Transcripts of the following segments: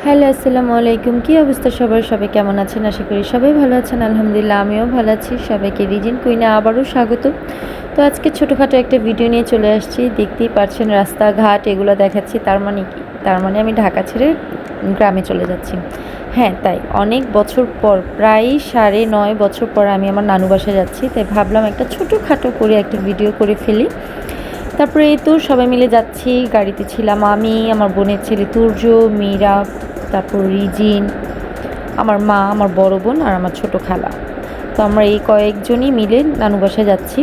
Hello, আসসালামু আলাইকুম। কী অবস্থা সবার? সবাই কেমন আছেন? আশা করি সবাই ভালো আছেন। আলহামদুলিল্লাহ আমিও ভালো আছি। সবাইকে রিজিন কুইনে আবারও স্বাগত। তো আজকে ছোটোখাটো একটা ভিডিও নিয়ে চলে আসছি। দেখতেই পাচ্ছেন রাস্তাঘাট এগুলো দেখাচ্ছি। তার মানে কি? তার মানে আমি ঢাকা ছেড়ে গ্রামে চলে যাচ্ছি। হ্যাঁ, তাই অনেক বছর পর, প্রায় 9.5 বছর পর আমি আমার নানু বাসায় যাচ্ছি। তাই ভাবলাম একটা ছোটোখাটো করে একটা ভিডিও করে ফেলি। তারপরে এই তো সবাই মিলে যাচ্ছি, গাড়িতে ছিলাম আমি, আমার বোনের ছেলে তুর্য, মীরা, তারপর রিজিন, আমার মা, আমার বড় বোন আর আমার ছোট খালা। তো আমরা এই কয়েকজনই মিলে নানু বাসায় যাচ্ছি।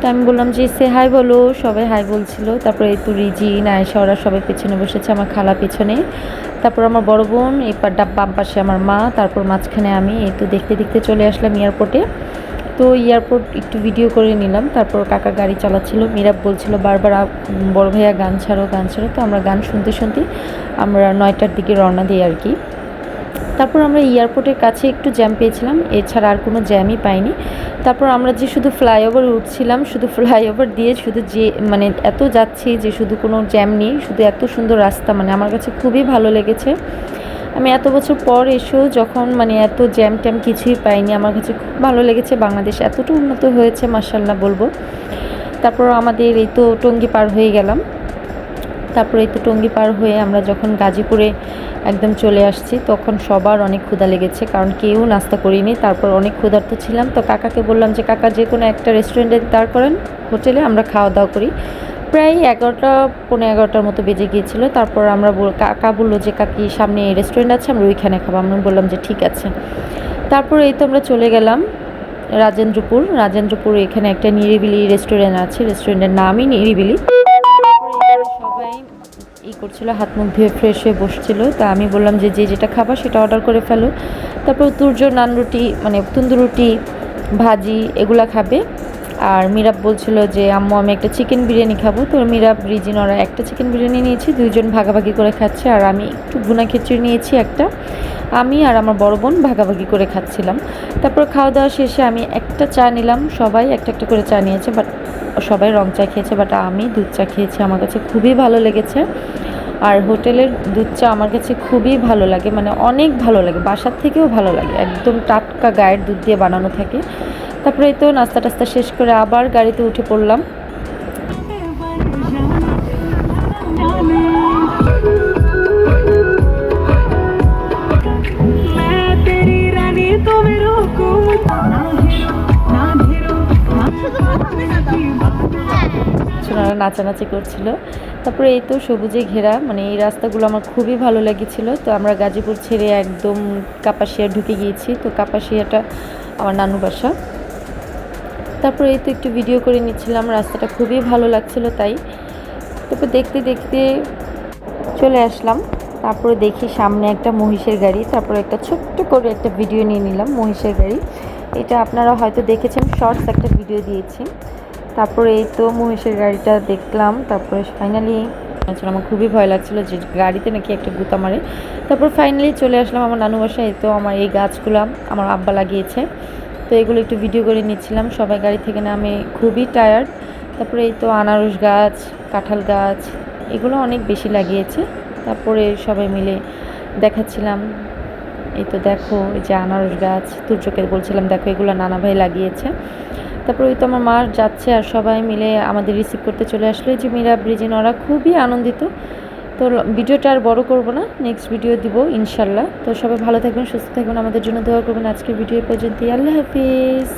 তো আমি বললাম যে সে হাই বলো, সবাই হাই বলছিল। তারপরে এই তো রিজিন, আয়েশা ওরা সবাই পেছনে বসেছে, আমার খালা পেছনে, তারপর আমার বড় বোন, এবার বাম পাশে আমার মা, তারপর মাঝখানে আমি। এই তো দেখতে দেখতে চলে আসলাম এয়ারপোর্টে। তো এয়ারপোর্ট একটু ভিডিও করে নিলাম। তারপর কাকা গাড়ি চালাচ্ছিল, মীরা বলছিল বারবার বড় ভাইয়া গান ছাড়ো গান ছাড়ো। তো আমরা গান শুনতে শুনতে আমরা 9টার দিকে রওনা দিই আর কি। তারপর আমরা এয়ারপোর্টের কাছে একটু জ্যাম পেয়েছিলাম, এছাড়া আর কোনো জ্যামই পাইনি। তারপর আমরা যে শুধু ফ্লাইওভার উঠছিলাম, শুধু ফ্লাইওভার দিয়ে শুধু যে মানে এত যাচ্ছি যে শুধু কোনো জ্যাম নেই, শুধু এত সুন্দর রাস্তা, মানে আমার কাছে খুবই ভালো লেগেছে। আমি এত বছর পর এসেও যখন মানে এত জ্যাম ট্যাম কিছুই পাইনি, আমার কাছে খুব ভালো লেগেছে। বাংলাদেশ এতটা উন্নত হয়েছে মাশাআল্লাহ বলবো। তারপর আমাদের এই তো টঙ্গী পার হয়ে গেলাম। তারপরে এই তো টঙ্গী পার হয়ে আমরা যখন গাজীপুরে একদম চলে আসছি, তখন সবার অনেক ক্ষুধা লেগেছে, কারণ কেউ নাস্তা করিনি। তারপর অনেক ক্ষুধার্ত ছিলাম, তো কাকাকে বললাম যে কাকা যে কোনো একটা রেস্টুরেন্টে দাঁড় করেন, হোটেলে আমরা খাওয়া দাওয়া করি। প্রায় 11টা পৌনে 11টার মতো বেজে গিয়েছিল। তারপর আমরা কাকা বললো যে কাকি সামনে রেস্টুরেন্ট আছে, আমরা ওইখানে খাবো। আমি বললাম যে ঠিক আছে। তারপর এই তো আমরা চলে গেলাম রাজেন্দ্রপুর। এখানে একটা নিরিবিলি রেস্টুরেন্ট আছে, রেস্টুরেন্টের নামই নিরিবিলি। সবাই করছিল, হাত মুখ ধুয়ে ফ্রেশ হয়ে বসছিল। তা আমি বললাম যে যে যেটা খাবার সেটা অর্ডার করে ফেলো। তারপর তুর্য নান রুটি মানে তন্দুর রুটি, ভাজি এগুলা খাবে। আর মিরাব বলছিল যে আম্মু আমি একটা চিকেন বিরিয়ানি খাবো। তো মিরাব, রিজিন ওরা একটা চিকেন বিরিয়ানি নিয়েছি, দুইজন ভাগাভাগি করে খাচ্ছে। আর আমি একটু ভুনা খিচুড়ি নিয়েছি একটা, আমি আর আমার বড় বোন ভাগাভাগি করে খাচ্ছিলাম। তারপর খাওয়া দাওয়া শেষে আমি একটা চা নিলাম, সবাই একটা একটা করে চা নিয়েছে, বাট সবাই রং চা খেয়েছে, বাট আমি দুধ চা খেয়েছি। আমার কাছে খুবই ভালো লেগেছে। আর হোটেলের দুধ চা আমার কাছে খুবই ভালো লাগে, মানে অনেক ভালো লাগে, বাসার থেকেও ভালো লাগে, একদম টাটকা গায়ের দুধ দিয়ে বানানো থাকে। তারপরে এই তো নাস্তা টাস্তা শেষ করে আবার গাড়িতে উঠে পড়লাম। নাচানাচি করছিল। তারপরে এই তো সবুজে ঘেরা, মানে এই রাস্তাগুলো আমার খুবই ভালো লেগেছিল। তো আমরা গাজীপুর ছেড়ে একদম কাপাসিয়া ঢুকে গিয়েছি। তো কাপাসিয়াটা আমার নানু বাসা। তারপরে এই তো একটু ভিডিও করে নিচ্ছিলাম, রাস্তাটা খুবই ভালো লাগছিল তাই। তারপর দেখতে দেখতে চলে আসলাম। তারপরে দেখি সামনে একটা মহিষের গাড়ি। তারপরে একটা ছোট্ট করে একটা ভিডিও নিয়ে নিলাম মহিষের গাড়ি। এটা আপনারা হয়তো দেখেছেন, শর্টস একটা ভিডিও দিয়েছি। তারপরে এই তো মহিষের গাড়িটা দেখলাম। তারপরে ফাইনালি আমার খুবই ভয় লাগছিল যে গাড়িতে নাকি একটা গুতা মারে। তারপর ফাইনালি চলে আসলাম আমার নানু বাসায়। এই তো আমার এই গাছগুলো আমার আব্বা লাগিয়েছে, তো এগুলো একটু ভিডিও করে নিচ্ছিলাম। সবাই গাড়ি থেকে নামে খুবই টায়ার্ড। তারপরে এই তো আনারস গাছ, কাঁঠাল গাছ এগুলো অনেক বেশি লাগিয়েছে। তারপরে সবাই মিলে দেখাচ্ছিলাম, এই তো দেখো এই যে আনারস গাছ। তুর্যকে বলছিলাম দেখো এগুলো নানা ভাই লাগিয়েছে। তারপর ওই তো আমার মা যাচ্ছে আর সবাই মিলে আমাদের রিসিভ করতে চলে আসলো। এই যে মীরা, ব্রিজিন ওরা খুবই আনন্দিত। তো ভিডিওটা আর বড় করব না, নেক্সট ভিডিও দিব ইনশাল্লাহ। তো সবাই ভালো থাকবেন, সুস্থ থাকবেন, আমাদের জন্য দোয়া করবেন। আজকের ভিডিও পর্যন্তই, আল্লাহ হাফিজ।